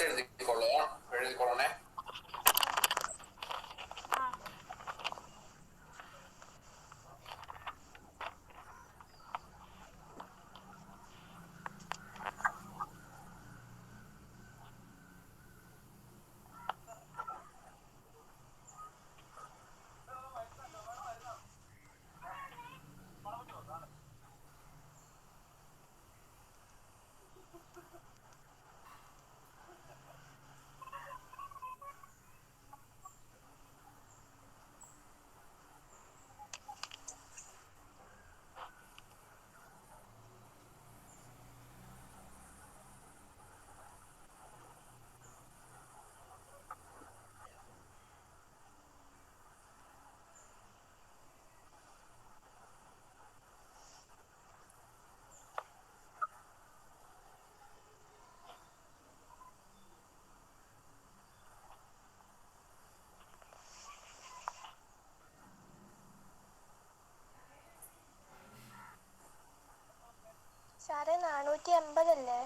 Address എഴുതിക്കൊള്ളണേ. സാറേ 480 അല്ലേ?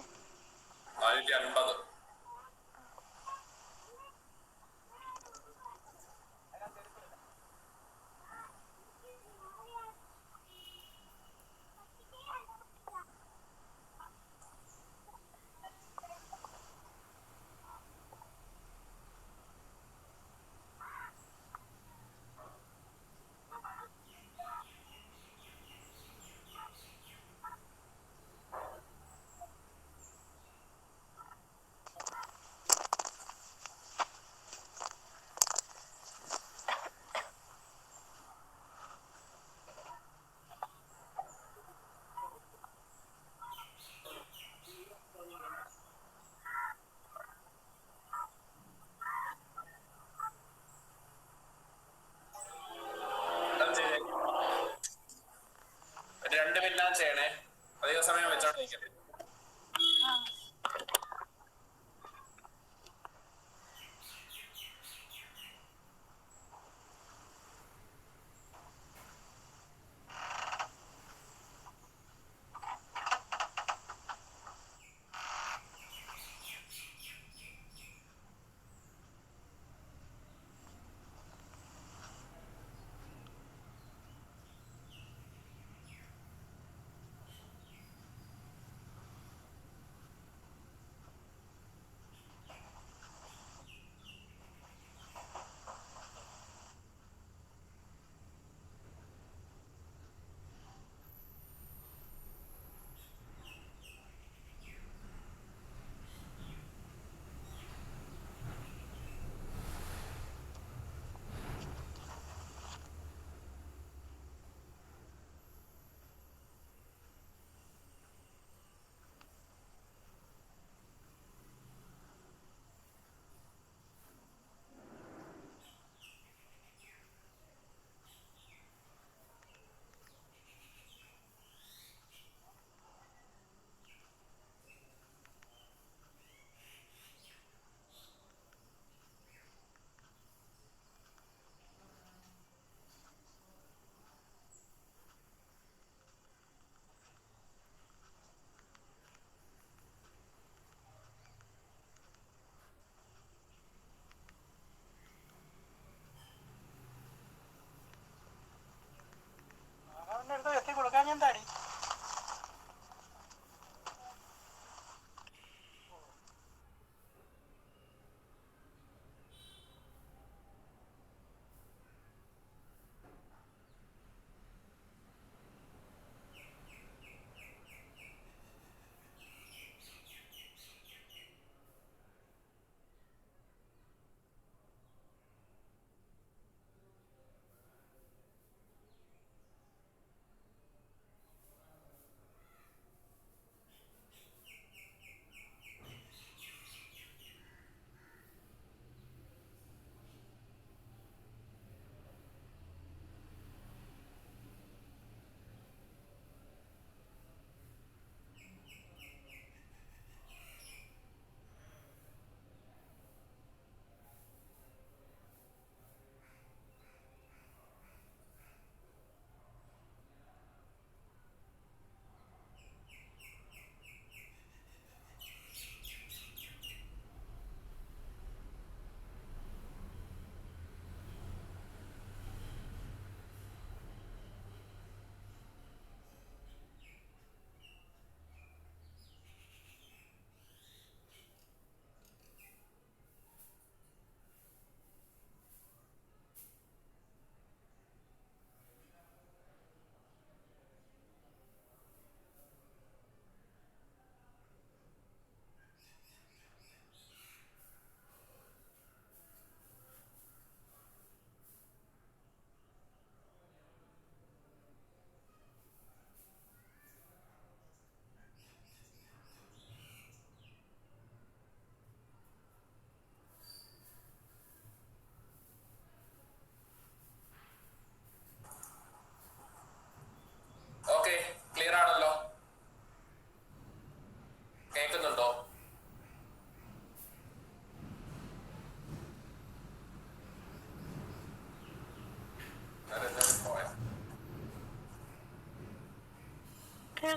450. രണ്ട് മിനിറ്റ് ചെയ്യണേ, അധിക സമയം വെച്ചോണ്ടിരിക്കരുത്.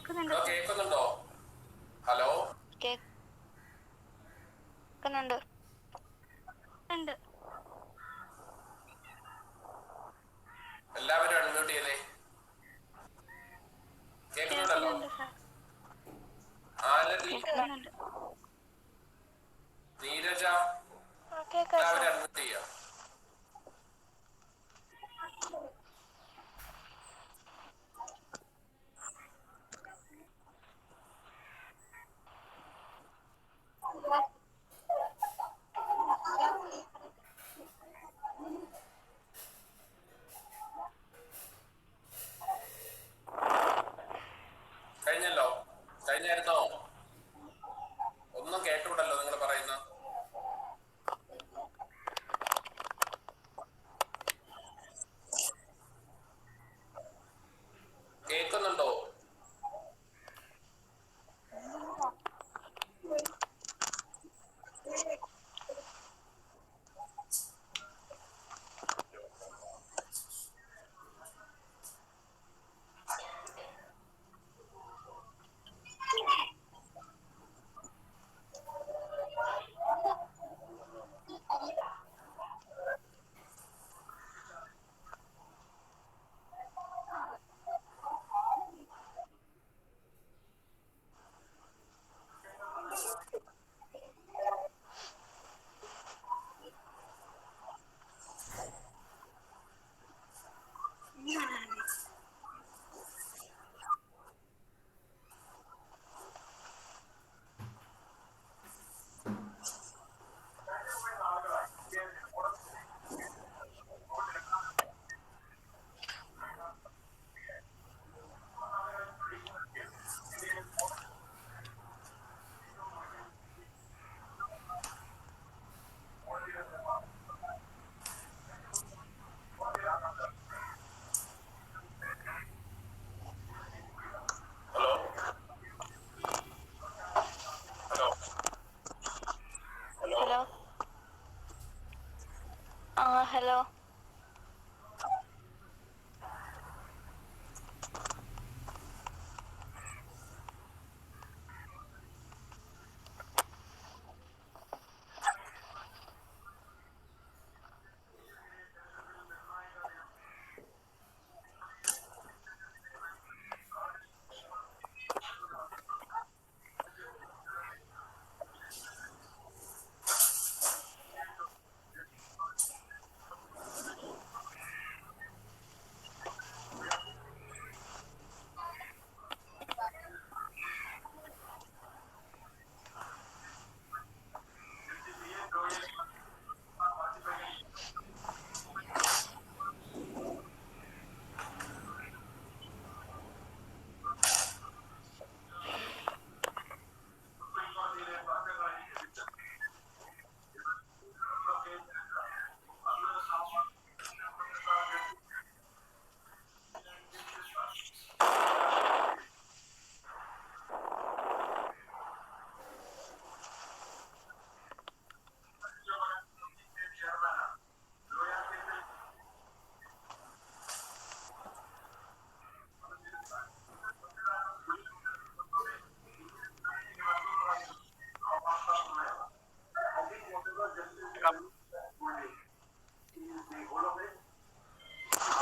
കേൾക്കുന്നുണ്ടോ? ഹലോ, കേൾക്കുന്നുണ്ട്. എല്ലാവരും അൺമ്യൂട്ട് ചെയ്തേ. കേൾക്കുന്നുണ്ടല്ലോ. ആരതി, നീരജ, എല്ലാവരും അൺമ്യൂട്ട് ചെയ്യാം. കഴിഞ്ഞല്ലോ, കഴിഞ്ഞായിരുന്നോ? ഒന്നും കേട്ടുകൂടല്ലോ നിങ്ങൾ പറയുന്ന. കേൾക്കുന്നുണ്ടോ? Hello, hello, hello. ഹലോ.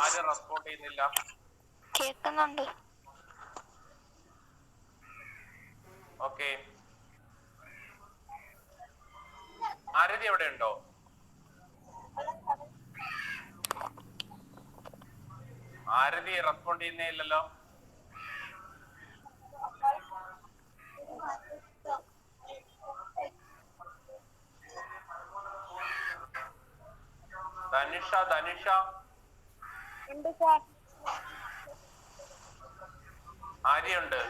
ആരും റെസ്പോണ്ട് ചെയ്യുന്നില്ല. കേൾക്കുന്നുണ്ട്. ഓക്കെ, ആരതി എവിടെ ഉണ്ടോ? ആരതി റെസ്പോണ്ട് ചെയ്യുന്നേ ഇല്ലല്ലോ. ധനുഷ, ധനുഷ, ആര്യ ഉണ്ട്.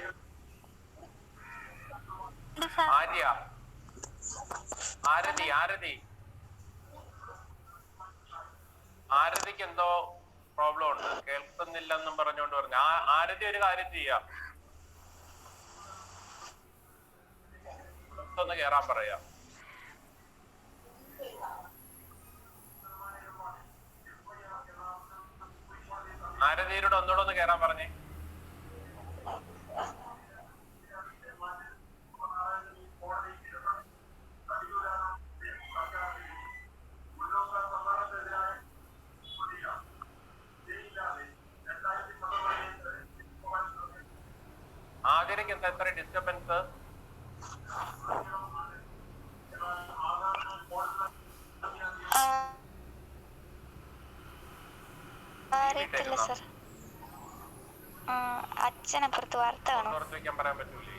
ആര്യ, ആരതി, ആരതി, ആരതിക്ക് എന്തോ പ്രോബ്ലം ഉണ്ട്, കേൾക്കുന്നില്ലെന്നും പറഞ്ഞുകൊണ്ട് പറഞ്ഞു. ആരതി ഒരു കാര്യം ചെയ്യാം, ഒന്ന് കേറാൻ പറയാ. ആരതിയോട് ഒന്നുകൂടെ ഒന്ന് കേറാൻ പറഞ്ഞേ. അറിയത്തില്ല സർ. അച്ഛനപ്പുറത്ത് വാർത്ത കാണും. പുറത്ത് വെക്കാൻ പറയാൻ പറ്റൂലേ?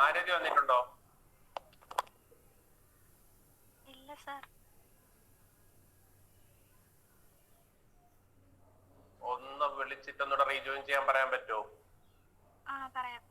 ആരതി വന്നിട്ടുണ്ടോ? ഇല്ല സർ. ഒന്ന് വിളിച്ചിട്ടൊന്നുകൂടെ റീജോയിൻ ചെയ്യാൻ പറയാൻ പറ്റുമോ? പറയാം.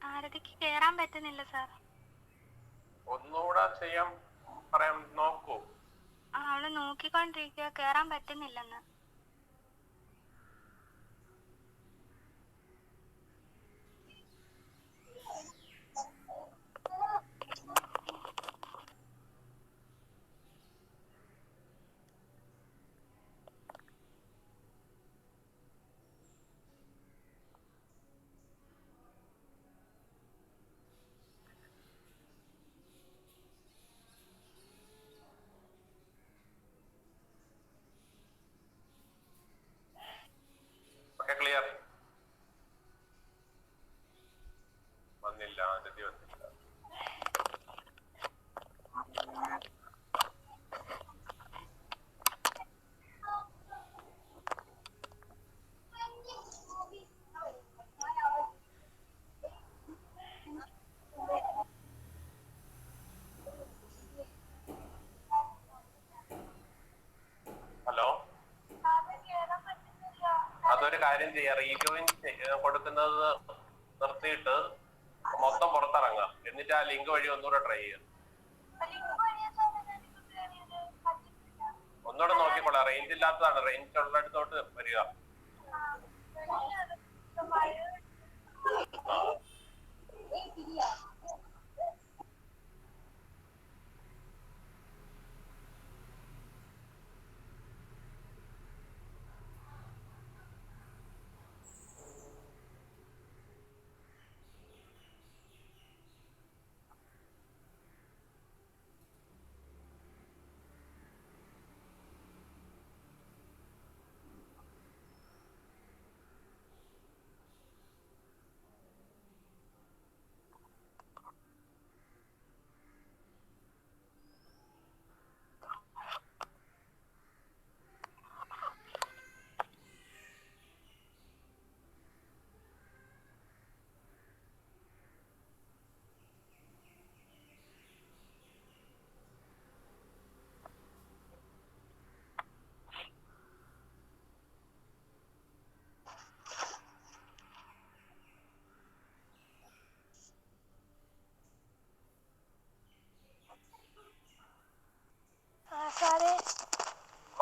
ആരതിക്ക് കേറാൻ പറ്റുന്നില്ല സാർ. ഒന്നുകൂടെ ചെയ്യാൻ പറയാൻ നോക്കൂ. അവള് നോക്കിക്കൊണ്ടിരിക്കുക, കേറാൻ പറ്റുന്നില്ലെന്ന്. ക്ലിയർ. വന്നില്ല, ആരതി വന്നില്ല. ഹലോ, അതൊരു കാര്യം ചെയ്യാം, റീജോയിൻ കൊടുക്കുന്നത് നിർത്തിയിട്ട് മൊത്തം പുറത്തിറങ്ങുക, എന്നിട്ട് ആ ലിങ്ക് വഴി ഒന്നുകൂടെ ട്രൈ ചെയ്യുക. ഒന്നുകൂടെ നോക്കിക്കൊള്ളാം, റേഞ്ച് ഇല്ലാത്തതാണ്, റേഞ്ച് ഉള്ളിടത്തോട്ട് വരിക.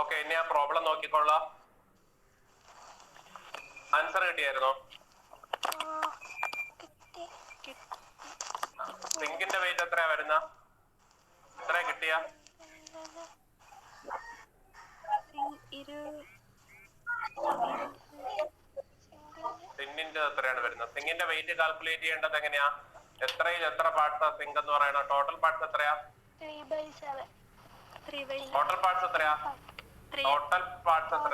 ഓക്കെ, ഇനി ആ പ്രോബ്ലം നോക്കിക്കൊള്ളാം. ആൻസർ കിട്ടിയായിരുന്നോ? സിങ്കിന്റെ വെയിറ്റ് എത്രയാ വരുന്ന? എത്രയാ കിട്ടിയ? സിങ്ങിന്റെ എത്രയാണ് വരുന്നത്? സിങ്ങിന്റെ വെയിറ്റ് കാൽക്കുലേറ്റ് ചെയ്യേണ്ടത് എങ്ങനെയാ? എത്രയിൽ എത്ര പാർട്സ് സിങ്ക് എന്ന് പറയണ? ടോട്ടൽ പാർട്സ് എത്രയാ? ടോട്ടൽ പാർട്സ് എത്രയാ? ടോട്ടൽ പാർട്സ് എത്ര?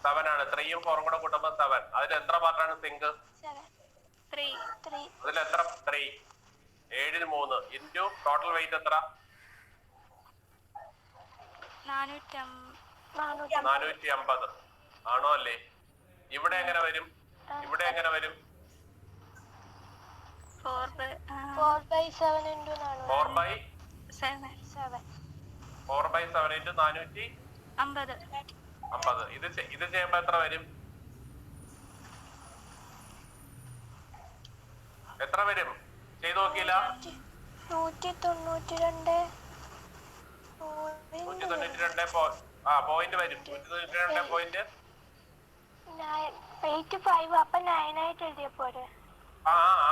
7 ആണ്. 3ഉം 4ഉം കൂടെ കൂട്ടുമ്പോ 7. അതിൽ എത്ര പാർട്ടാണ് സിങ്ക്? അതിൽ എത്ര 3 7 3 ഇൻറ്റു ടോട്ടൽ വെയിറ്റ് എത്ര 450 ആണോ അല്ലേ? ഇവിടെ എങ്ങനെ വരും? ഇവിടെ എങ്ങനെ വരും? 4/7 into 4/7 ഇത് ചെയ്യുമ്പോ എത്ര വരും? എത്ര വരും? ചെയ്ത് നോക്കിയില്ല? 192 പോയിന്റ് വരും. 192 പോയിന്റ് 85. അപ്പൊ 9 ആയിട്ട് എഴുതിയ പോരെ?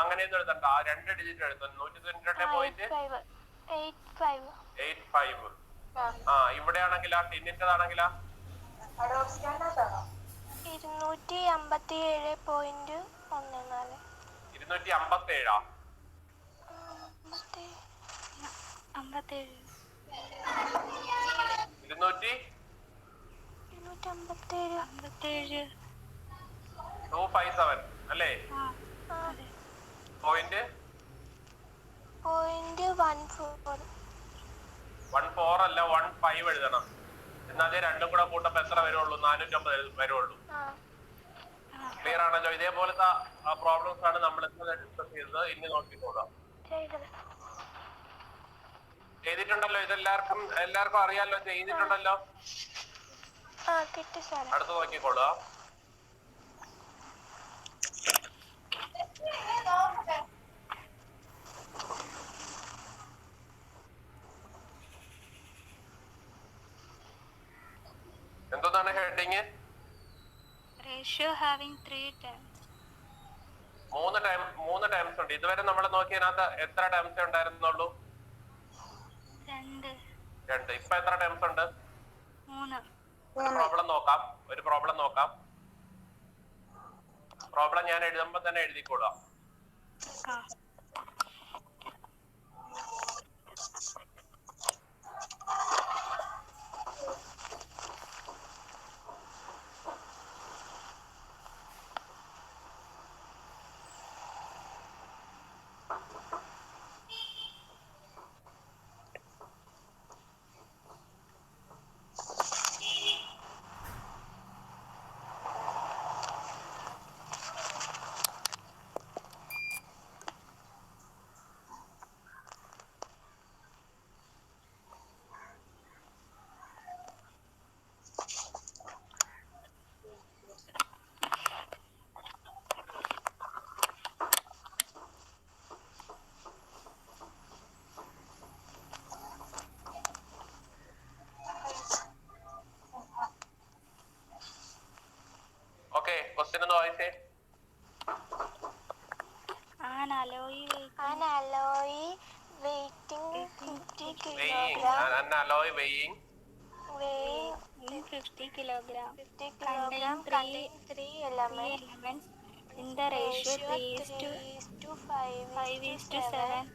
അങ്ങനെയൊന്നും എഴുതണ്ട. 2 ഡിജിറ്റ് എഴുതും. 192 പോയിന്റ് 85. ഇവിടെ ആണെങ്കിലാ ടിന്നിന്റെതാണെങ്കിലാ 257.14. 257 257 അല്ലേ? പോയിന്റ് 14 അല്ല 15 എഴുതണം. എന്നാലേ രണ്ടും കൂടെ കൂട്ടപ്പോ എത്ര വരുള്ളൂ? 450 വരുള്ളൂ. ക്ലിയർ ആണല്ലോ? ഇതേപോലത്തെ പ്രോബ്ലംസ് ആണ് നമ്മൾ ഡിസ്കസ് ചെയ്തത്. ഇനി നോക്കിക്കോളാം. ചെയ്തിട്ടുണ്ടല്ലോ ഇതെല്ലാവർക്കും അറിയാലോ. ചെയ്തിട്ടുണ്ടല്ലോ. അടുത്ത് നോക്കിക്കോളുക. എന്താണ് heading? Ratio having 3 terms. 3 times ഉണ്ട്. ഇതുവരെ നമ്മൾ നോക്കിയതിനകത്ത് എത്ര ടൈംസ് ഉണ്ടായിരുന്നുള്ളൂ? 2. ഇപ്പൊ എത്ര ടൈംസ് ഉണ്ട്? 3. ഒരു പ്രോബ്ലം നോക്കാം. പ്രോബ്ലം ഞാൻ എഴുതുമ്പോ തന്നെ എഴുതിക്കോളാം. ക്വസ്റ്റ്യൻ ഒന്ന് വായിച്ചേ. An alloy weighing 50 kilogram contain 3 elements in the ratio 3:5:7.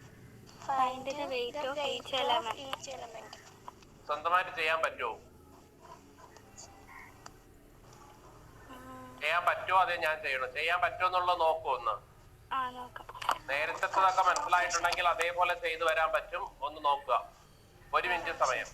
Find the weight of each element. സ്വന്തമായിട്ട് ചെയ്യാൻ പറ്റുമോ? ചെയ്യാൻ പറ്റുമോ? അതേ ഞാൻ ചെയ്യണം. ചെയ്യാൻ പറ്റുമോ എന്നുള്ളത് നോക്കൂ ഒന്ന്. നേരത്തെ മനസ്സിലായിട്ടുണ്ടെങ്കിൽ അതേപോലെ ചെയ്തു വരാൻ പറ്റും. ഒന്ന് നോക്കുക. 1 മിനിറ്റ് സമയം.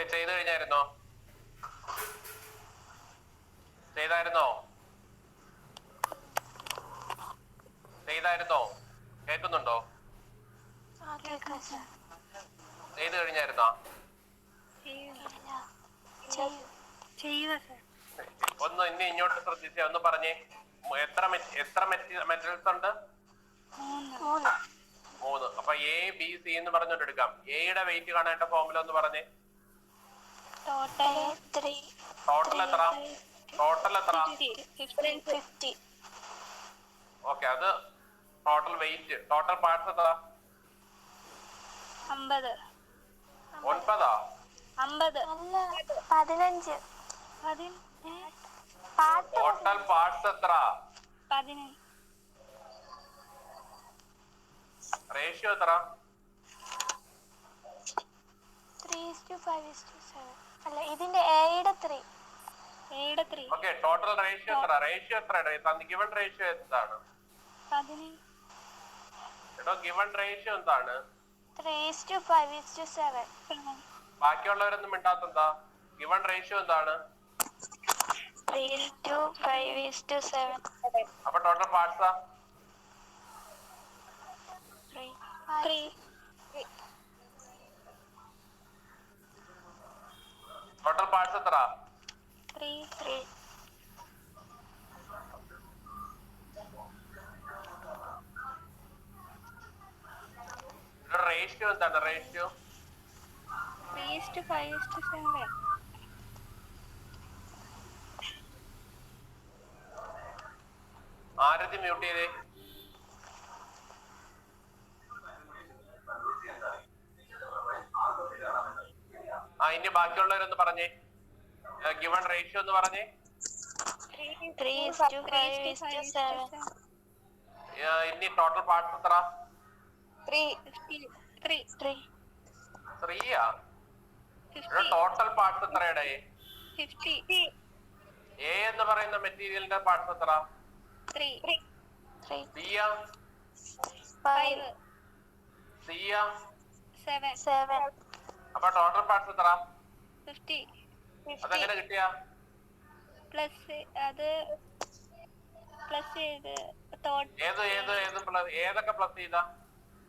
ഓക്കെ, ചെയ്തു കഴിഞ്ഞായിരുന്നോ? ചെയ്തായിരുന്നോ? കേൾക്കുന്നുണ്ടോ? ചെയ്തു കഴിഞ്ഞായിരുന്നോ? ഒന്ന് ഇനി ഇങ്ങോട്ട് ശ്രദ്ധിച്ചേ, ഒന്ന് പറഞ്ഞേ. എത്ര മെറ്റൽസ് ഉണ്ട്? 3. അപ്പൊ എ ബി സി എന്ന് പറഞ്ഞോണ്ട് എടുക്കാം. എയുടെ വെയിറ്റ് കാണാനായിട്ട് ഫോർമുല ഒന്ന് പറഞ്ഞേ. ടോട്ടൽ എത്ര? 50. ഓക്കെ, അത് ടോട്ടൽ വെയിറ്റ്. ടോട്ടൽ പാർട്സ് എത്ര? 50. 9. 15. ടോട്ടൽ പാർട്സ് എത്ര? 15. റേഷ്യോ എത്ര? 3:5:7. അല്ല, ഇതിന്റെ എയുടെ 3. ഓക്കെ, ടോട്ടൽ റേഷ്യോ എത്ര? റേഷ്യോ എത്രയാണ്? ഗിവൺ റേഷ്യോ എന്താണ്? 15. എടോ, ഗിവൺ റേഷ്യോ എന്താണ്? 3:5:7. ബാക്കിയുള്ളവരൊന്നും മിണ്ടാത്തെന്താ? ഗിവൺ റേഷ്യോ എന്താണ്? 3:5:7. അപ്പൊ ടോട്ടൽ പാർട്സാ? 3. ടോട്ടൽ പാർട്സ് എത്ര? 3. റേഷ്യോ എന്താണ്? റേഷ്യോ 3:5:7. ആരതി മ്യൂട്ട് ചെയ്തേ. ഇനി ബാക്കിയുള്ളവരൊന്ന് പറഞ്ഞേ. ഗിവൺ റേഷ്യോ എന്ന് പറഞ്ഞേ. 3:5:7. ഇനി ടോട്ടൽ പാർട്സ് എത്ര? 3. 3യാ? ടോട്ടൽ പാർട്സ് എത്രയുടെ? 50. എ എന്ന് പറയുന്ന മെറ്റീരിയലിന്റെ പാർട്സ് എത്ര? 3. ബിയാ? 5. സിയാ? 7. അപ്പൊ ടോട്ടൽ പാർട്സ് എത്ര? 50. അതെങ്ങനെ കിട്ടിയ? പ്ലസ് ഏതൊക്കെ പ്ലസ് ചെയ്താ?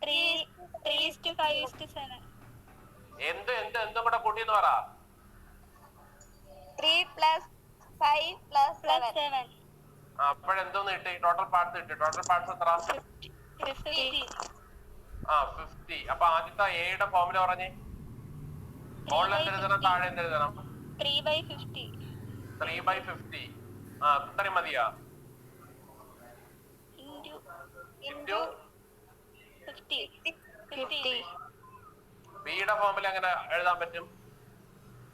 3:5:7. എന്തും കൂടെ കൂട്ടിന്ന് പറ. 3 + 5 + 7. അപ്പോഴെന്തോന്ന് കിട്ടി? ടോട്ടൽ പാർട്സ് കിട്ടി. ടോട്ടൽ പാർട്സ് എത്ര? 50. 50. അപ്പൊ ആദ്യത്തെ എയുടെ ഫോർമുല പറഞ്ഞേ. മുകളിൽ എന്തെഴുതണം, താഴെ എന്തെഴുതണം? 3/50. 3/50. ഇത്രയും മതിയാ? ഇൻറ്റു 50. ബിയുടെ ഫോർമുല എങ്ങനെ എഴുതാൻ പറ്റും?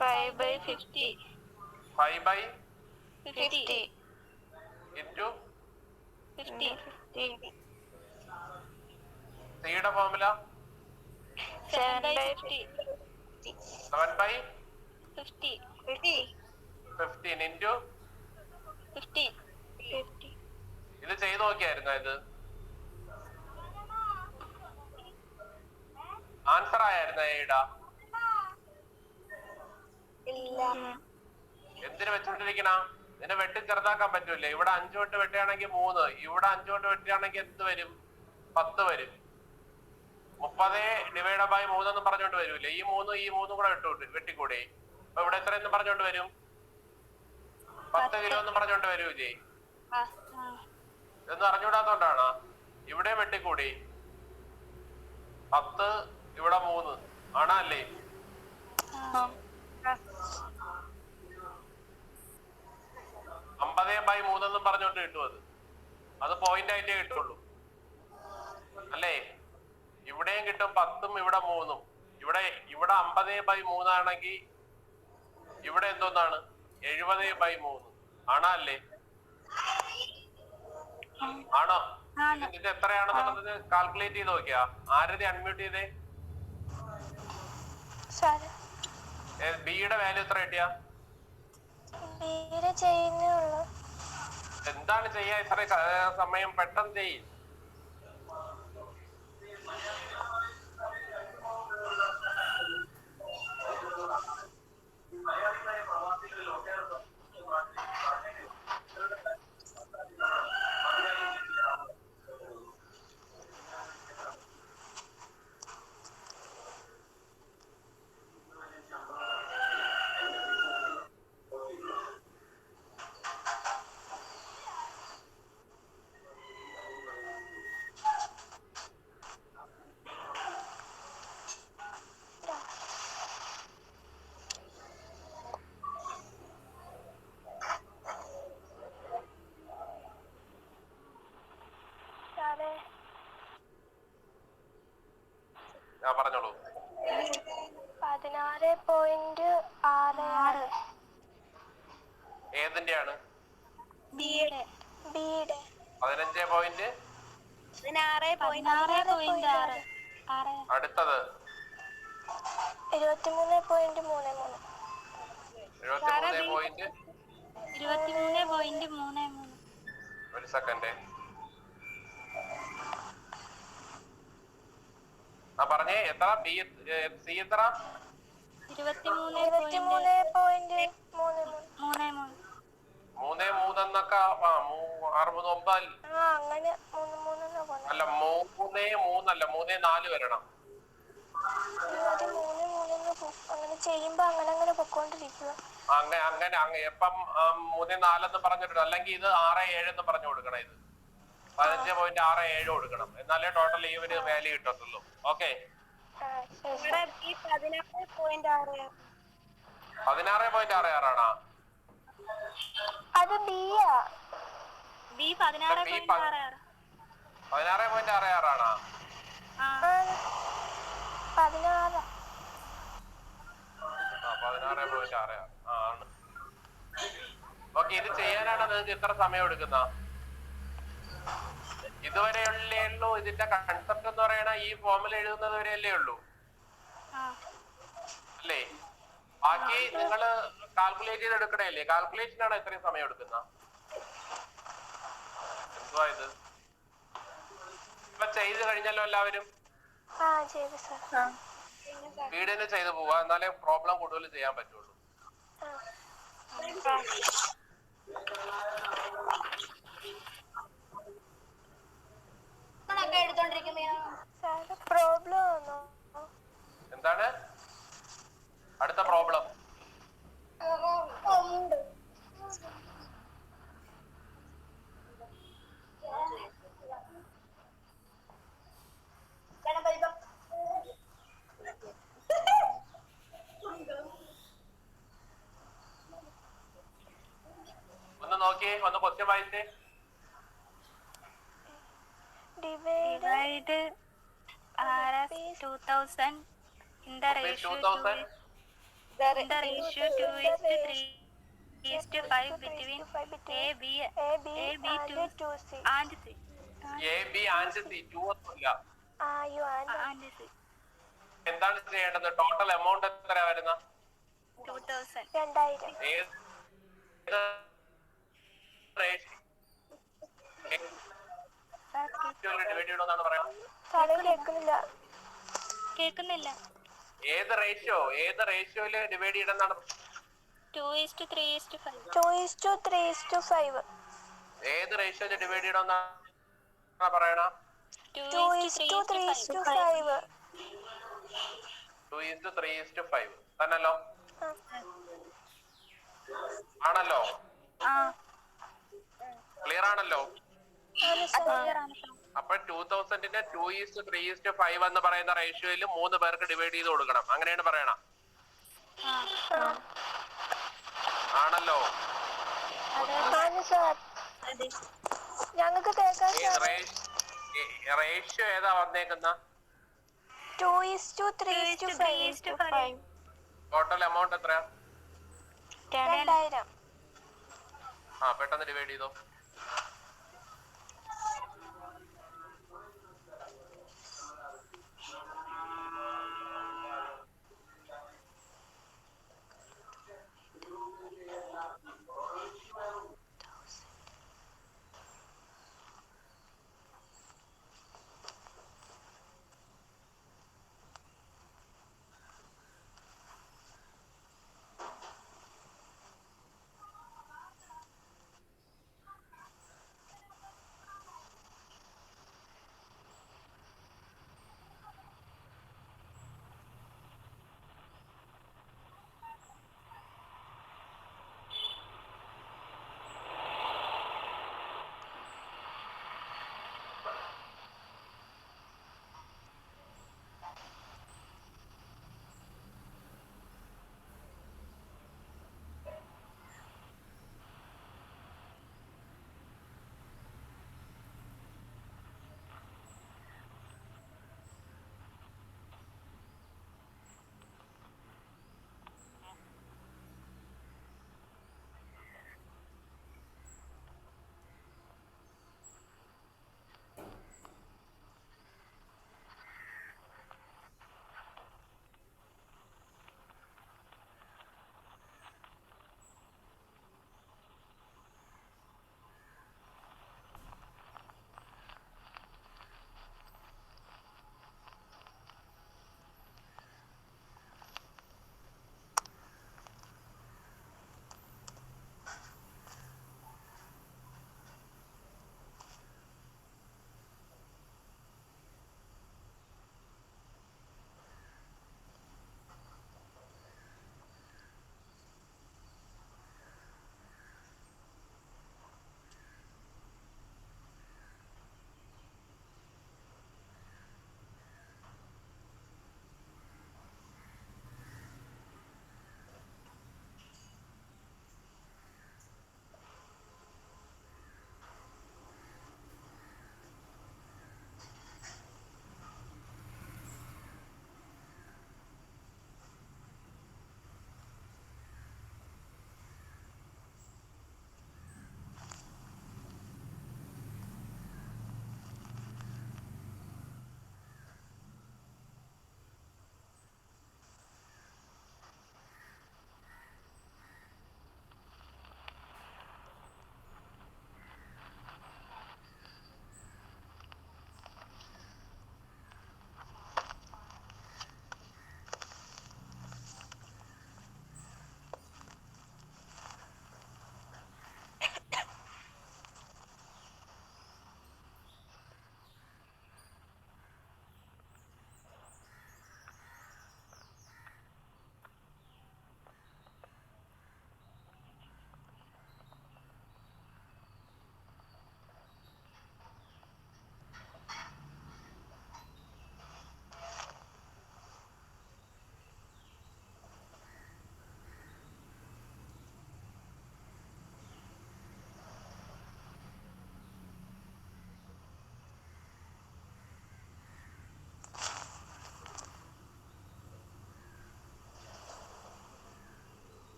5/50. 5/50 ഇൻറ്റു 50. സിയുടെ ഫോർമുല 7/50. 7/15 ഇൻറ്റു 50. ഇത് ചെയ്ത് നോക്കിയായിരുന്നോ? ഇത് ആൻസർ ആയിരുന്നോ എയുടെ? ഇല്ല. എന്തിനു വെച്ചോണ്ടിരിക്കണ? ഇതിനെ വെട്ടി ചെറുതാക്കാൻ പറ്റൂലേ? ഇവിടെ 5 കൊണ്ട് വെട്ടുകയാണെങ്കിൽ 3, ഇവിടെ 5 കൊണ്ട് വെട്ടുകയാണെങ്കിൽ എന്ത് വരും? 10 വരും. 30/3 എന്ന് പറഞ്ഞോണ്ട് വരൂലേ? ഈ 3 കൂടെ വെട്ടിക്കൂടെ? അപ്പൊ ഇവിടെ എത്ര എന്ന് പറഞ്ഞോണ്ട് വരും? 10 കിലോ എന്ന് പറഞ്ഞോണ്ട് വരൂലേ? ഇതൊന്നും അറിഞ്ഞൂടാത്തോണ്ടാണ്. ഇവിടെ വെട്ടിക്കൂടി 10, ഇവിടെ 3 ആണല്ലേ? 50/3 എന്നും പറഞ്ഞോണ്ട് കിട്ടും. അത് പോയിന്റ് ആയിട്ടേ കിട്ടുള്ളൂ അല്ലേ? ഇവിടെയും കിട്ടും 10ഉം ഇവിടെ 3ഉം. ഇവിടെ 50/3 ആണെങ്കിൽ ഇവിടെ എന്തോന്നാണ്? 70/3 ആണല്ലേ? ആണോ? ഇത് എത്രയാണെന്നുള്ളത് കാൽക്കുലേറ്റ് ചെയ്ത് നോക്കിയാ? ആരതി അൺമ്യൂട്ട് ചെയ്തേ. ബിയുടെ വാല്യൂ എത്ര കിട്ടിയാ? എന്താണ് ചെയ്യാ? ഇത്ര സമയം പെട്ടെന്ന് ചെയ്യും. പറഞ്ഞോളൂ. 16.66. ഏതിന്റെയാണ്? 15.16. 15.16. അടുത്തത് 23.33. 23.33. ഒരു സെക്കൻഡ്. പറഞ്ഞേ എത്ര? സി എത്ര? 23.33. 3.3 എന്നൊക്കെ 6.9 അങ്ങനെ അല്ല, 3.3 അല്ല, 3.4 വരണം. അങ്ങനെ ചെയ്യുമ്പോ അങ്ങനെ പൊക്കോണ്ടിരിക്കുക. അങ്ങനെ എപ്പം 3.4 എന്ന് പറഞ്ഞിട്ടുണ്ട്. അല്ലെങ്കിൽ ഇത് 6.7 എന്ന് പറഞ്ഞു കൊടുക്കണം. ഇത് 15.67 കൊടുക്കണം. എന്നാലേ ടോട്ടൽ ഈ ഒരു വാല്യൂ കിട്ടത്തുള്ളൂ. ഓക്കെ, 16.66 ആണോ? അത് ബിയാ. 16.66 ആണോ? 16. 16.66 ആണ്. ഓക്കെ, ഇത് ചെയ്യാനാണ് നിങ്ങൾക്ക് ഇത്ര സമയം എടുക്കുന്ന? ഇതുവരെയല്ലേ ഉള്ളൂ. ഇതിന്റെ കൺസെപ്റ്റ് എന്ന് പറയണ ഈ ഫോമിൽ എഴുതുന്നത് വരെയല്ലേ ഉള്ളൂ അല്ലേ? ബാക്കി നിങ്ങൾ കാൽക്കുലേറ്റ് ചെയ്ത് എടുക്കണല്ലേ? കാൽക്കുലേഷനാണ് എത്രയും സമയം എടുക്കുന്ന? എന്തുവാ ഇത്? ഇപ്പൊ ചെയ്ത് കഴിഞ്ഞല്ലോ എല്ലാവരും? വീടിന് ചെയ്ത് പോവാ, എന്നാലേ പ്രോബ്ലം കൂടുതൽ ചെയ്യാൻ പറ്റുള്ളൂ. എന്താണ് അടുത്ത പ്രോബ്ലം? ഒന്ന് നോക്കിയേ, ഒന്ന് ക്വസ്റ്റ്യൻ വായിച്ചേ. Divide Rs 2000 in the ratio 2 is to 3 is to 5 between A, B and C. A, B and C. 2 ഒന്നുമില്ല. എന്താണ് ചെയ്യേണ്ടത്? ടോട്ടൽ എമൗണ്ട് എത്ര വരുന്ന? 2000. കേക്കുന്നില്ല. ഏത് റേഷ്യോയില് ഡിവൈഡ് ചെയ്യണമെന്നാണ്? 2:3:5. 2:3:5. ഏത് റേഷ്യോയില് ഡിവൈഡ് ചെയ്യണമെന്നാണ് പറയണ? 2:3:5. 2:3:5 തന്നല്ലോ? ആണല്ലോ? ക്ലിയർ ആണല്ലോ? അപ്പൊ 2000ന്റെ 2:3:5 എന്ന് പറയുന്ന റേഷ്യോയില് 3 പേർക്ക് ഡിവൈഡ് ചെയ്ത് കൊടുക്കണം. അങ്ങനെയാണ് പറയണ? ആണല്ലോ? റേഷ്യോ ഏതാ വന്നേക്കുന്ന? 2:3:5. ടോട്ടൽ എമൗണ്ട് എത്രയാ? 2000. പെട്ടെന്ന് ഡിവൈഡ് ചെയ്തോ.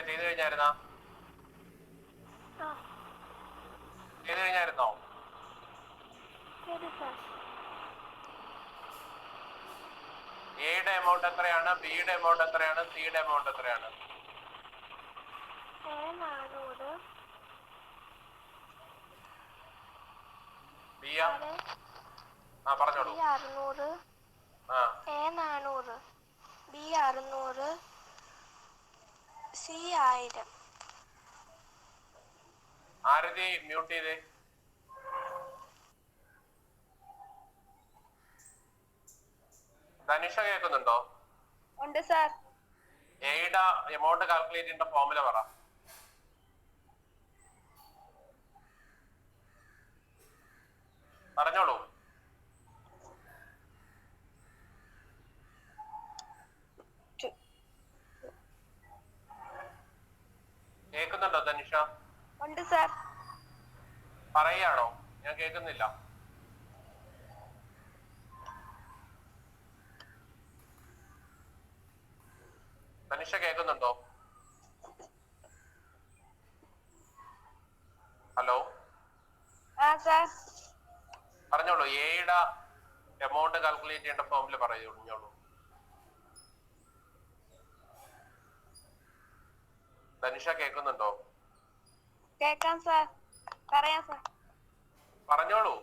ഓക്കെ, ചെയ്ത് കഴിഞ്ഞായിരുന്നോ? എയുടെ എമൗണ്ട് എത്രയാണ്, ബിയുടെ എമൗണ്ട് എത്രയാണ്, സിയുടെ എമൗണ്ട് എത്രയാണ്? പറഞ്ഞോളൂ. 600, A 400, B 600, C 1000. Arathi mute ചെയ്തേ. ധനുഷ കേൾക്കുന്നുണ്ടോ? ഉണ്ട് സാർ. എയുടെ എമൗണ്ട് കാൽക്കുലേറ്റ് ചെയ്യേണ്ട ഫോർമുല പറ. പറഞ്ഞോളൂ. കേൾക്കുന്നുണ്ടോ ധനുഷ? ഉണ്ട് സാർ. പറയാണോ? ഞാൻ കേൾക്കുന്നില്ല. ധനുഷ കേൾക്കുന്നുണ്ടോ? ഹലോ. പറഞ്ഞോളൂ. എയുടെ എമൗണ്ട് കാൽക്കുലേറ്റ് ചെയ്യേണ്ട ഫോർമുല പറഞ്ഞോളൂ. ധനുഷ കേൾക്കുന്നുണ്ടോ? കേൾക്കാം സാർ. പറയാം സാർ. പറഞ്ഞോളൂ.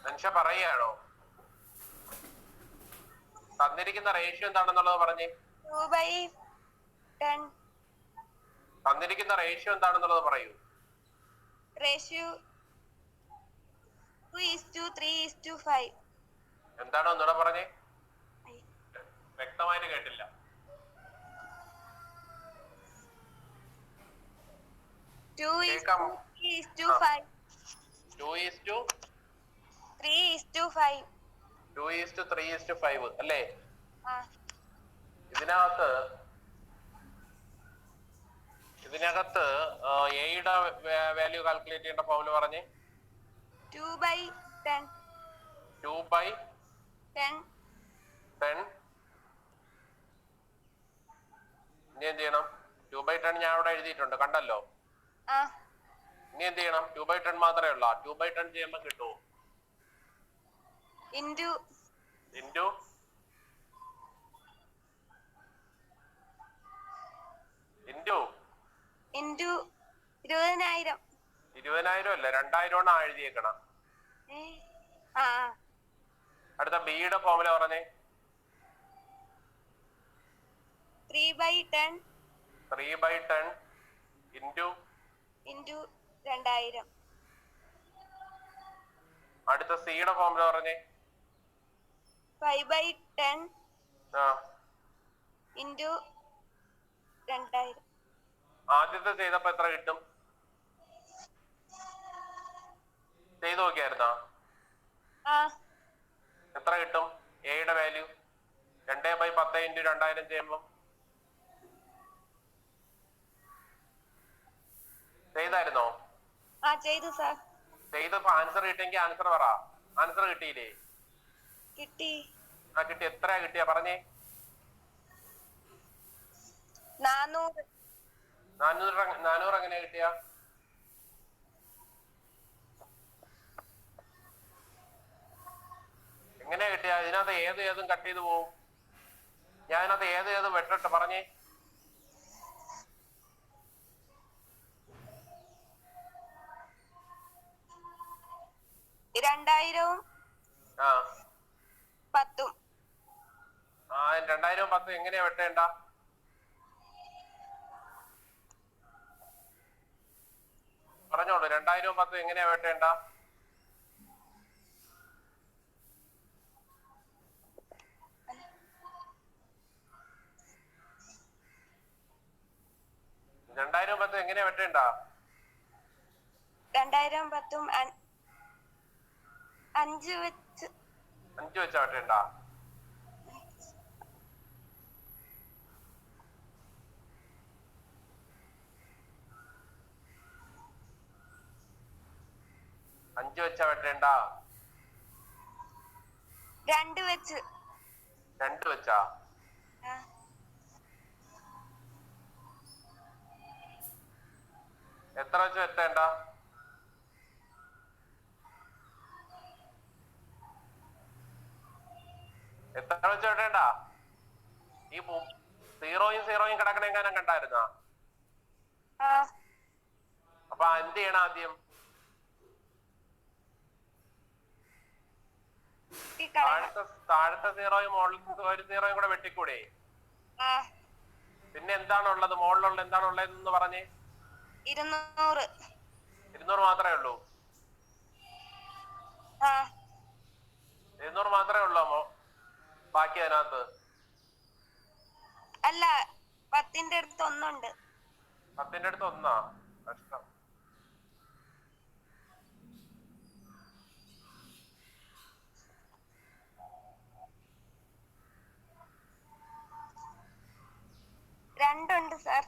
ധനുഷ പറയുകയാണോ? തന്നിരിക്കുന്ന റേഷ്യോ എന്താണെന്നുള്ളത് പറഞ്ഞേ. 2/10. തന്നിരിക്കുന്ന റേഷ്യോ എന്താണെന്നുള്ളത് പറയൂ. റേഷ്യോ 2:3:5. എന്താണോ ഒന്നുകൂടെ പറഞ്ഞേ, വ്യക്തമായിട്ട് കേട്ടില്ല. 2:3:5. 2:3:5 അല്ലേ? ഇതിനകത്ത് എയുടെ വാല്യൂ കാൽക്കുലേറ്റ് ചെയ്യേണ്ട ഫോർമുല പറഞ്ഞേ. 2/10. 2/10. ഇനി എന്ത് ചെയ്യണം? 2/10 ഞാൻ അവിടെ എഴുതിയിട്ടുണ്ട്, കണ്ടല്ലോ. ഇനി എന്ത് ചെയ്യണം? 2/10 മാത്രമേ ഉള്ളൂ. 2/10 ചെയ്യുമ്പോൾ കിട്ടുമോ? ഇൻറ്റു 20,000. 20,000 അല്ല, 2,000 എഴുതിയേക്കണം. അടുത്ത ബിയുടെ ഫോർമുല പറഞ്ഞേ. 3/10. 3/10 ഇൻറ്റു 2,000. അടുത്ത സിയുടെ ഫോർമുല പറഞ്ഞേ. 5/10 ഇൻറ്റു 2,000. ആദ്യത്തെ ചെയ്തപ്പോ എത്ര കിട്ടും? ചെയ്ത് നോക്കിയായിരുന്നോ? എത്ര കിട്ടും എയുടെ വാല്യൂ? 2/10 ഇൻറ്റു 2,000 ചെയ്യുമ്പോ ചെയ്തായിരുന്നോ? ചെയ്തു സാർ. ചെയ്തപ്പോ ആൻസർ കിട്ടിയെങ്കിൽ ആൻസർ പറ. ആൻസർ കിട്ടിയില്ലേ? കിട്ടി. കിട്ടി. എത്രയാ കിട്ടിയാ പറഞ്ഞേ? 400. 400 എങ്ങനെയാ കിട്ടിയ? എങ്ങനെയാ കിട്ടിയ? ഇതിനകത്ത് ഏതും കട്ട് ചെയ്ത് പോവും. ഞാൻ ഇതിനകത്ത് ഏതും വെട്ടിട്ട് പറഞ്ഞേ. രണ്ടായിരവും 10. 2,000 10 എങ്ങനെയാ വെട്ടേണ്ട? പറഞ്ഞോളൂ. 2,000 10 എങ്ങനെയാ വെട്ടേണ്ട? രണ്ടായിരം 10 എങ്ങനെയാ വെട്ടേണ്ട? 2,000 10 5 വെച്ചാ വെട്ടേണ്ട? 5 വെച്ചാ വെട്ടേണ്ട? 2 വെച്ച്. 2 വെച്ചാ? എത്ര വെച്ച് വെട്ടേണ്ട? എത്ര വെച്ച് വെട്ടേണ്ട? ഈ 0 കിടക്കണെങ്ങാനും കണ്ടായിരുന്ന? അപ്പൊ എന്ത് ചെയ്യണം ആദ്യം? താഴത്തെ 0 മുകളിലത്തെ ഒരു 0 കൂടെ വെട്ടിക്കൂടെ? പിന്നെ എന്താണുള്ളത്? മുകളിലുള്ള എന്താണുള്ളതെന്ന് പറഞ്ഞേ. 200. 200 മാത്രമേ ഉള്ളൂ? 200 മാത്രമേ ഉള്ളൂ ബാക്കി അതിനകത്ത്? അല്ല, 10ന്റെ അടുത്ത് ഒന്നുണ്ട്. 10ന്റെ അടുത്ത് ഒന്നാ? കഷ്ടം. ഉണ്ട് സാർ.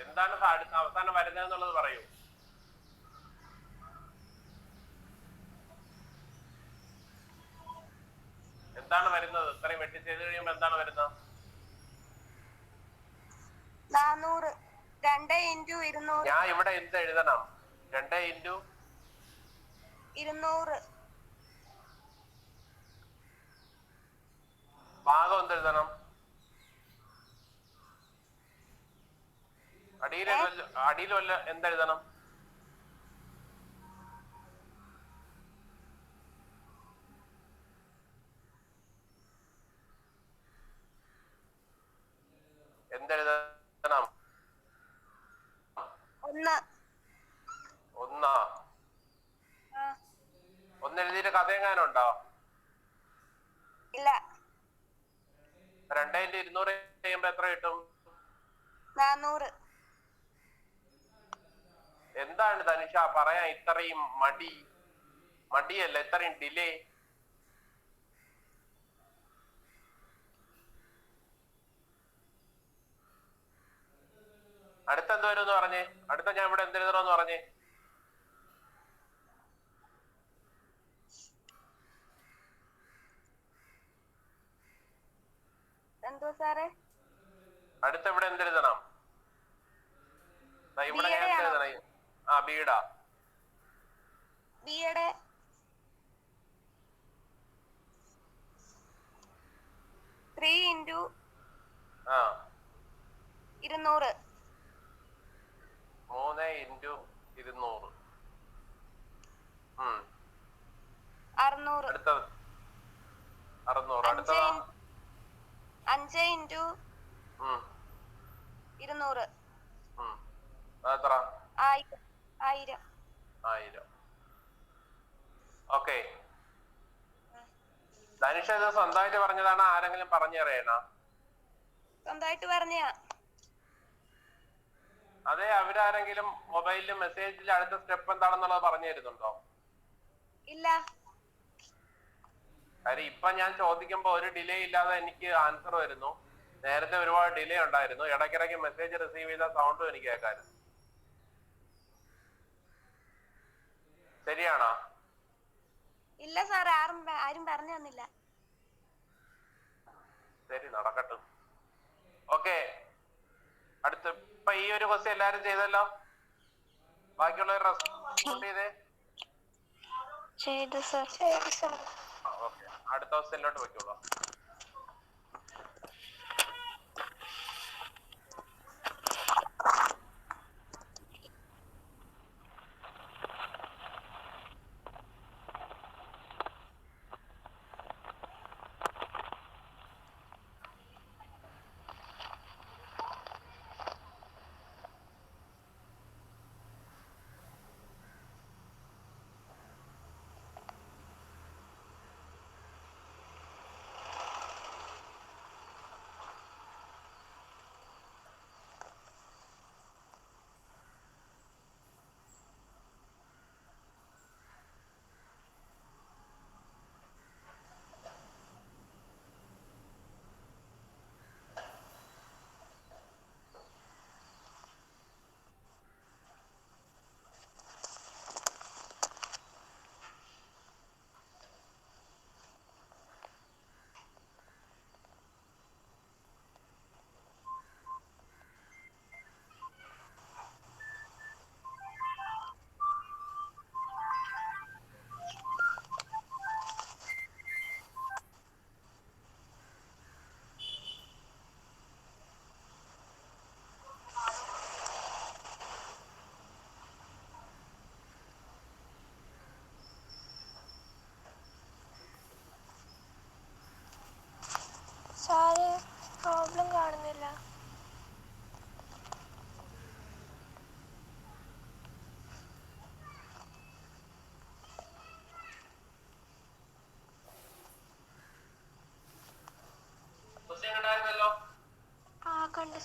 എന്താണ് അവസാനം വരുന്നതെന്നുള്ളത് പറയൂ. എന്താണ് വരുന്നത്? ഇത്രയും വെട്ടി ചെയ്ത് കഴിയുമ്പോ എന്താണ് വരുന്നത്? 400. 2 × 200. ഞാൻ ഇവിടെ എന്ത് എഴുതണം? 2 × 200. ഭാഗം എന്തെഴുതണം? അടിയിൽ വല്ല എന്തെഴുതണം? എന്തെഴുതണം? 1. ഒന്നാ? ഒന്നെഴുതിയിട്ട് കഥയെങ്ങാനും ഉണ്ടോ? ഇല്ല. 2 × 200 ചെയ്യുമ്പോ എത്ര കിട്ടും? 400. എന്താണ് തനിഷ പറയാൻ ഇത്രയും മടിയല്ല, ഇത്രയും ഡിലേ? അടുത്ത എന്ത് വരും എന്ന് പറഞ്ഞേ? അടുത്ത ഞാൻ ഇവിടെ എന്തെഴുതണമെന്ന് പറഞ്ഞേ? എന്തോ സാറേ? അടുത്ത ഇവിടെ എന്തെഴുതണം? ഇവിടെ ഞാൻ എന്തെഴുതണം? ബീഡാ? ബിയുടെ 3 × 200. 3 × 200. 600. അടുത്തത് 600. അടുത്തതാ 5 × 200. എത്ര? 1000. ഓക്കെ. ധനുഷ ഇത് സ്വന്തമായിട്ട് പറഞ്ഞതാണ്? ആരെങ്കിലും പറഞ്ഞറിയണ? സ്വന്തമായിട്ട് പറഞ്ഞാ? അതെ, അവരാരെങ്കിലും മൊബൈലിൽ മെസ്സേജിൽ അടുത്ത സ്റ്റെപ്പ് എന്താണെന്നുള്ളത് പറഞ്ഞു തരുന്നുണ്ടോ? ഇല്ല. കാര്യം ഇപ്പൊ ഞാൻ ചോദിക്കുമ്പോ ഒരു ഡിലേ ഇല്ലാതെ എനിക്ക് ആൻസർ വരുന്നു. നേരത്തെ ഒരുപാട് ഡിലേ ഉണ്ടായിരുന്നു. ഇടയ്ക്കിടയ്ക്ക് മെസ്സേജ് റിസീവ് ചെയ്ത സൗണ്ടും എനിക്ക് കേൾക്കായിരുന്നു. ശരിയാണോ? ഇല്ല സാർ, ആരും പറഞ്ഞു തന്നില്ല. ശരി, നടക്കട്ടെ. ഓക്കെ, അടുത്ത ഇപ്പൊ ഈ ഒരു ക്വസ്റ്റ്യൻ എല്ലാരും ചെയ്തല്ലോ. ബാക്കിയുള്ളവർ റെസ്പോണ്ട് ചെയ്തേ. ചെയ്തു സർ. ഓക്കെ, അടുത്ത ക്വസ്റ്റ്യനിലോട്ട് വെക്കോളൂ.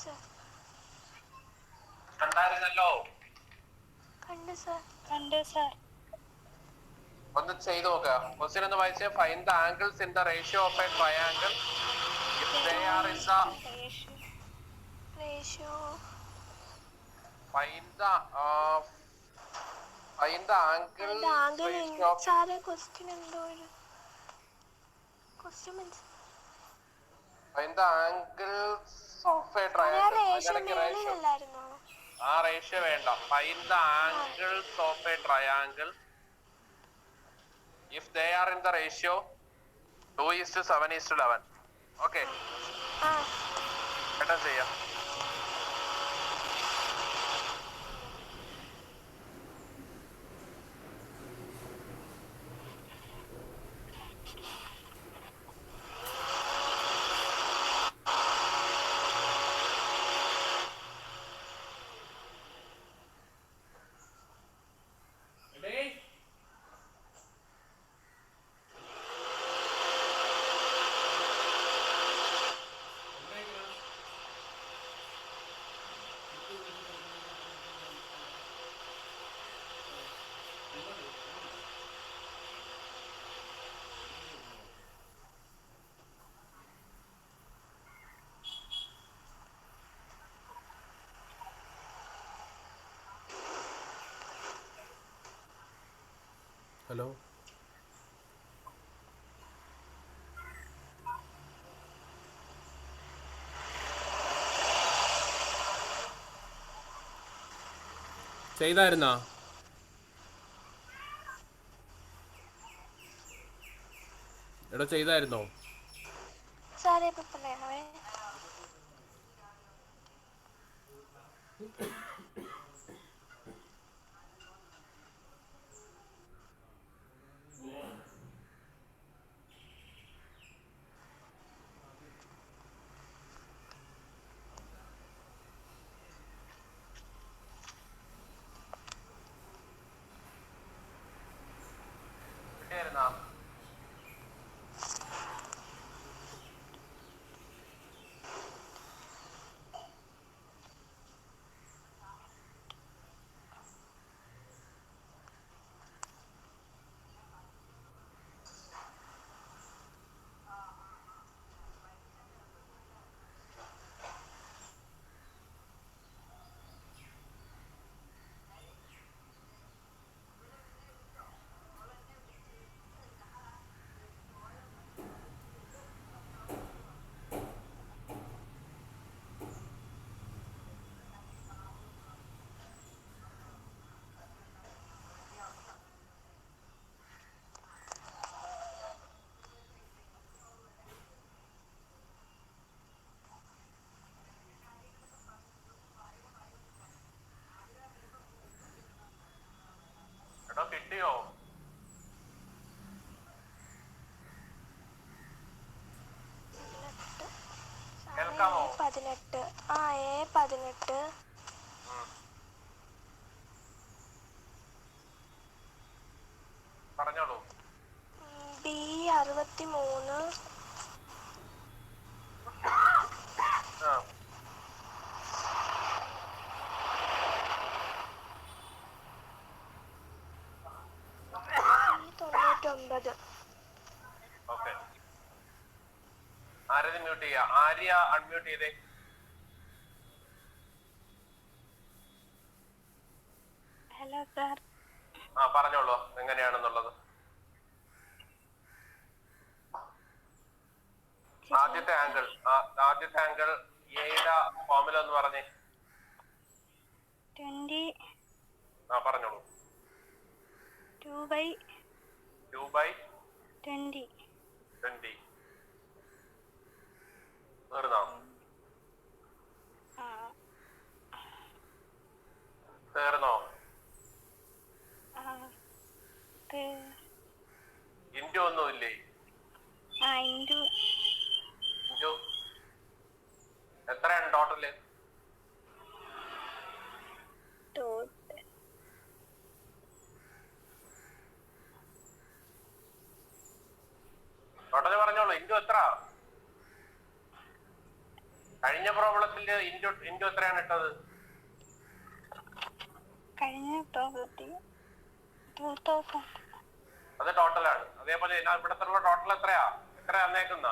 സർ. കണ്ടായിരുന്നല്ലോ. കണ്ടു സർ. ഒന്ന് ചെയ്ത് നോക്കുക. ക്വസ്റ്റ്യൻ ഒന്ന് വായിച്ചേ. Find the angles in the ratio of a triangle if they are in the find the angle ratio of സാറേ ക്വസ്റ്റ്യൻ എന്തോ ഒരു question find the angles of a triangle. മേളിലല്ലായിരുന്നോ? ആ റേഷ്യോ വേണ്ട. Find the angles of a triangle if they are in the ratio 2:7:11. Okay. പെട്ടെന്ന് ചെയ്യാം. Hello, ചെയ്തായിരുന്നാ? എടാ ചെയ്തായിരുന്നോ? സാറേ ഇപ്പൊ പറയണേ. കിട്ടിയായിരുന്നാ? എടോ കിട്ടിയോ? കേൾക്കാമോ? 18. A18. പറഞ്ഞോളൂ. B63. ആ 99. ഓക്കെ. ആരത് മ്യൂട്ട് ചെയ്യാ? ആര്യ അൺമ്യൂട്ട് ചെയ്തേ. Hello sir. ആ പറഞ്ഞോളൂ എങ്ങനെയാണെന്നുള്ളത്. ആദ്യത്തെ ആംഗിൾ എയുടെ ഫോർമുല ഒന്ന് പറഞ്ഞേ. 20. ആ പറഞ്ഞോളൂ. 2/20. തീർന്നോ? തീർന്നോ? ഇൻറ്റു ഒന്നുമില്ലേ? ഇൻറ്റു എത്രയാണ് ടോട്ടല്? ടോട്ടല് പറഞ്ഞോളൂ. ഇൻറ്റു എത്ര? കഴിഞ്ഞ പ്രോബ്ലത്തിൽ ഇൻറ്റു എത്രയാണ് ഇട്ടത്? കഴിഞ്ഞ പ്രോബ്ലത്തിൽ 2000. അത് ടോട്ടലാണ്. അതേപോലെ ഇവിടത്തെ ടോട്ടൽ എത്രയാ വന്നേക്കുന്ന?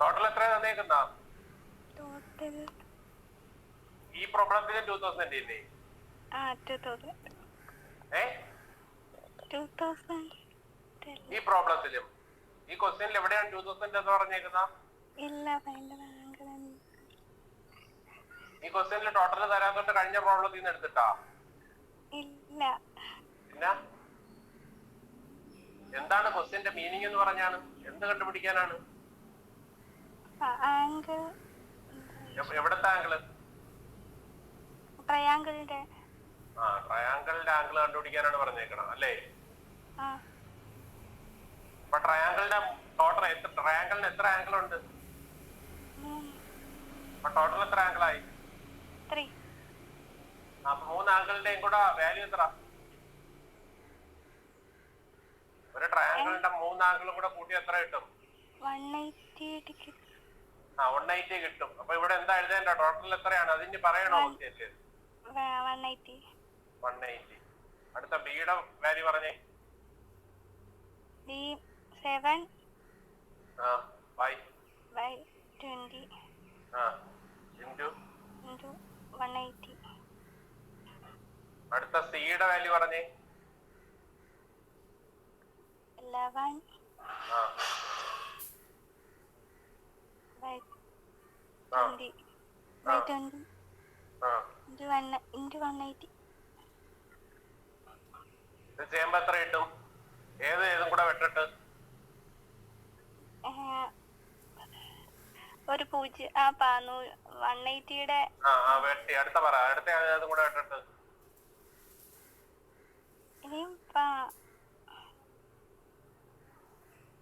ടോട്ടൽ എത്രയാ തന്നേക്കുന്ന? ടോട്ടൽ ഈ പ്രോബ്ലത്തിന് 2000 ഇല്ലേ? 2000. 2000. ഈ പ്രോബ്ലത്തിലും ഈ ക്വസ്റ്റ്യനിൽ എവിടെയാണ് 2000 എന്ന് പറഞ്ഞേക്കുന്ന? ഇല്ല, ഭയങ്കര ആംഗിൾ. ഈ ക്വസ്റ്റ്യനിൽ ടോട്ടൽ തരാത്തോണ്ട് കഴിഞ്ഞ പ്രോബ്ലത്തിൽ നിന്ന് എടുത്തിട്ടാ? ഇല്ല. പിന്നെ എന്താണ് ക്വസ്റ്റ്യന്റെ മീനിങ് എന്ന് പറഞ്ഞാണ്? എന്ത് കണ്ടുപിടിക്കാനാണ്? ആംഗിൾ. എവിടത്തെ ആംഗിള്? ട്രയാങ്കിളിന്റെ. ട്രയാങ്കിളിന്റെ ആംഗിൾ കണ്ടുപിടിക്കാനാണ് പറഞ്ഞേക്കണം അല്ലേ? ആ. അപ്പൊ ട്രയാങ്കിളിന്റെ ടോട്ടൽ ട്രയാങ്കിളിന് എത്ര ആംഗിൾ ഉണ്ട്? അപ്പൊ ടോട്ടൽ എത്ര ആംഗിളായി? 3. അപ്പൊ 3 ആംഗിളിന്റെയും കൂടെ വാല്യൂ എത്ര? ഒരു ട്രയാങ്കിളിന്റെ 3 ആംഗിളും കൂടെ കൂട്ടി എത്ര കിട്ടും? 180 ഡിഗ്രി. 180 കിട്ടും. അപ്പൊ ഇവിടെ എന്താ എഴുതേണ്ട? ടോട്ടൽ എത്രയാണ് അതിന് പറയണോ? 180. 180. അടുത്ത ബിയുടെ വാല്യൂ പറഞ്ഞേ. B 7 by 20 into 180. അടുത്ത സിയുടെ വാല്യൂ പറഞ്ഞേ. 11 by 20 by 20 into 180. ഇത് ചെയ്യുമ്പോ എത്ര കിട്ടും? ഏതും കൂടെ വെട്ടിട്ട് ഒരു 0 180യുടെ വെട്ടി. അടുത്ത പറ. അടുത്ത ഏതും കൂടെ വെട്ടിട്ട് ഇനിയും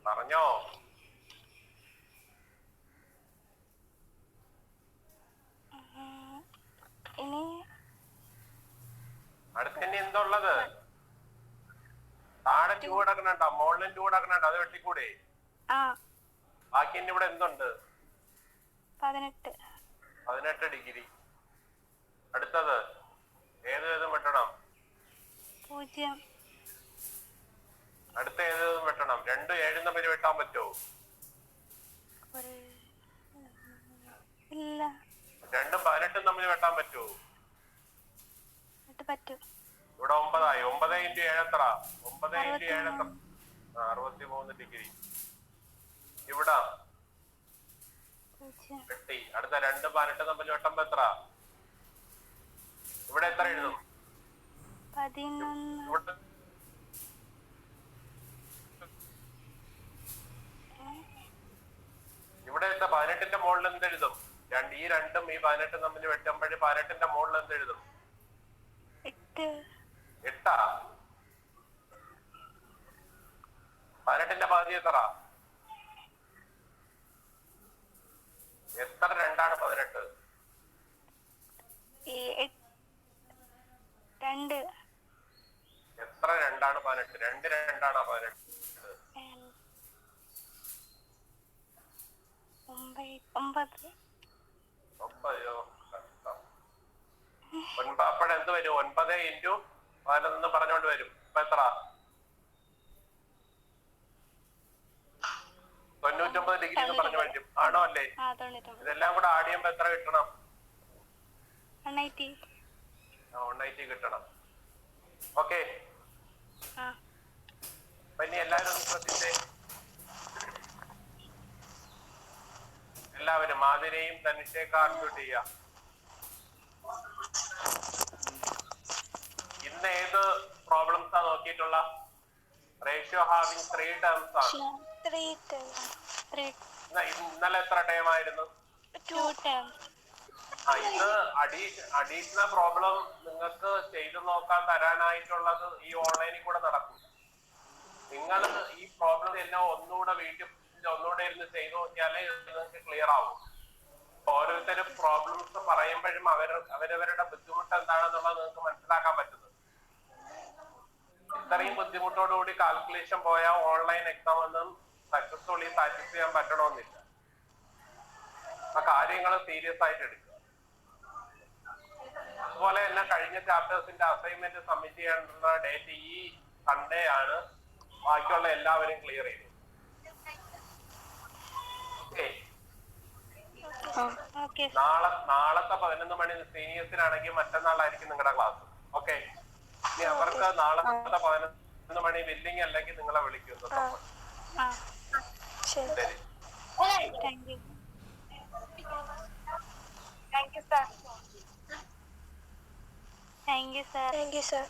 പറഞ്ഞോ. ഇനി അടുത്ത ഇനി എന്തുള്ളത്? താഴെ 2 കിടക്കണുണ്ടോ? മുകളിലും 2 കിടക്കണുണ്ടോ? അത് വെട്ടിക്കൂടെ? ബാക്കി ഇനി ഇവിടെ എന്തുണ്ട്? 18 ഡിഗ്രി. അടുത്തത് ഏതും വെട്ടണം? 0. അടുത്ത ഏതും വെട്ടണം? 2 7 തമ്മിൽ വെട്ടാൻ പറ്റുമോ? ഇല്ല. 2 18 തമ്മിൽ വെട്ടാൻ പറ്റുമോ? പറ്റും. ഇവിടെ 9 ആയി. 9 into 7 എത്ര? 9 into 7 എത്ര? 63 ഡിഗ്രി. ഇവിടെ വെട്ടി. അടുത്ത 2 18 തമ്മിൽ വെട്ടുമ്പോ എത്ര? ഇവിടെ എത്ര എഴുതും? 11. ഇവിടെ 18ന്റെ മുകളിൽ എന്ത് എഴുതും? ഈ 2ഉം ഈ 18 തമ്മിൽ വെട്ടുമ്പോഴേ 18ന്റെ മുകളിൽ എന്ത് എഴുതും? 8. 8. 18ന്റെ പാതി എത്ര? എത്ര 2 18? 2. എത്ര 2 18? 2 2 18? 9. അപ്പോഴ എന്ത് വരും? 9 into 11 പറഞ്ഞോണ്ട് വരും. ഇപ്പൊ എത്ര? 99 ഡിഗ്രി എന്ന് പറഞ്ഞു വരും. ആണോ അല്ലേ? ഇതെല്ലാം കൂടെ ആഡ് ചെയ്യുമ്പോ എത്ര കിട്ടണം? 180 കിട്ടണം. ഓക്കെ. അപ്പൊ ഇനി എല്ലാവരും ശ്രദ്ധിച്ചേ. എല്ലാവരും ആദിനെയും തനിഷേക്ക് അൺമ്യൂട്ട് ചെയ്യാം. ഇന്ന് ഏത് പ്രോബ്ലംസാ നോക്കിയിട്ടുള്ള? റേഷ്യോ ഹാവിംഗ് 3 ടേംസ് ആണ്. ഇന്നലെ എത്ര ടേം ആയിരുന്നു? 2 ടേംസ്. ഇത് അഡീഷണൽ പ്രോബ്ലം നിങ്ങൾക്ക് ചെയ്തു നോക്കാൻ തരാനായിട്ടുള്ളത് ഈ ഓൺലൈനിൽ കൂടെ നടക്കും. നിങ്ങൾ ഈ പ്രോബ്ലം എല്ലാം ഒന്നുകൂടെ വീട്ടിൽ ഒന്നുകൂടെ ഇരുന്ന് ചെയ്തു നോക്കിയാലേ നിങ്ങൾക്ക് ക്ലിയർ ആവും. ഓരോരുത്തരും പ്രോബ്ലംസ് പറയുമ്പോഴും അവരവരുടെ ബുദ്ധിമുട്ട് എന്താണെന്നുള്ളത് നിങ്ങൾക്ക് മനസ്സിലാക്കാൻ പറ്റുന്നത്. ഇത്രയും ബുദ്ധിമുട്ടോടുകൂടി കാൽക്കുലേഷൻ പോയാൽ ഓൺലൈൻ എക്സാം ഒന്നും സക്സസ്ഫുള്ളി സാറ്റിസ്ഫൈ ചെയ്യാൻ പറ്റണമെന്നില്ല. ആ കാര്യങ്ങൾ സീരിയസ് ആയിട്ട് എടുക്കുക. അതുപോലെ തന്നെ കഴിഞ്ഞ ചാപ്റ്റേഴ്സിന്റെ അസൈൻമെന്റ് സബ്മിറ്റ് ചെയ്യേണ്ട ഡേറ്റ് ഈ സൺഡേ ആണ്. ബാക്കിയുള്ള എല്ലാവരും ക്ലിയർ ചെയ്തു. നാളത്തെ 11 മണി സീനിയേഴ്സിനാണെങ്കിൽ മറ്റന്നാളായിരിക്കും നിങ്ങളുടെ ക്ലാസ്. ഓക്കെ, ഇനി അവർക്ക് നാളത്തെ 11 മണി ബില്ലിംഗ് അല്ലെങ്കിൽ നിങ്ങളെ വിളിക്കുന്നു. ശരി, thank you. Thank you sir. Thank you sir. Thank you sir.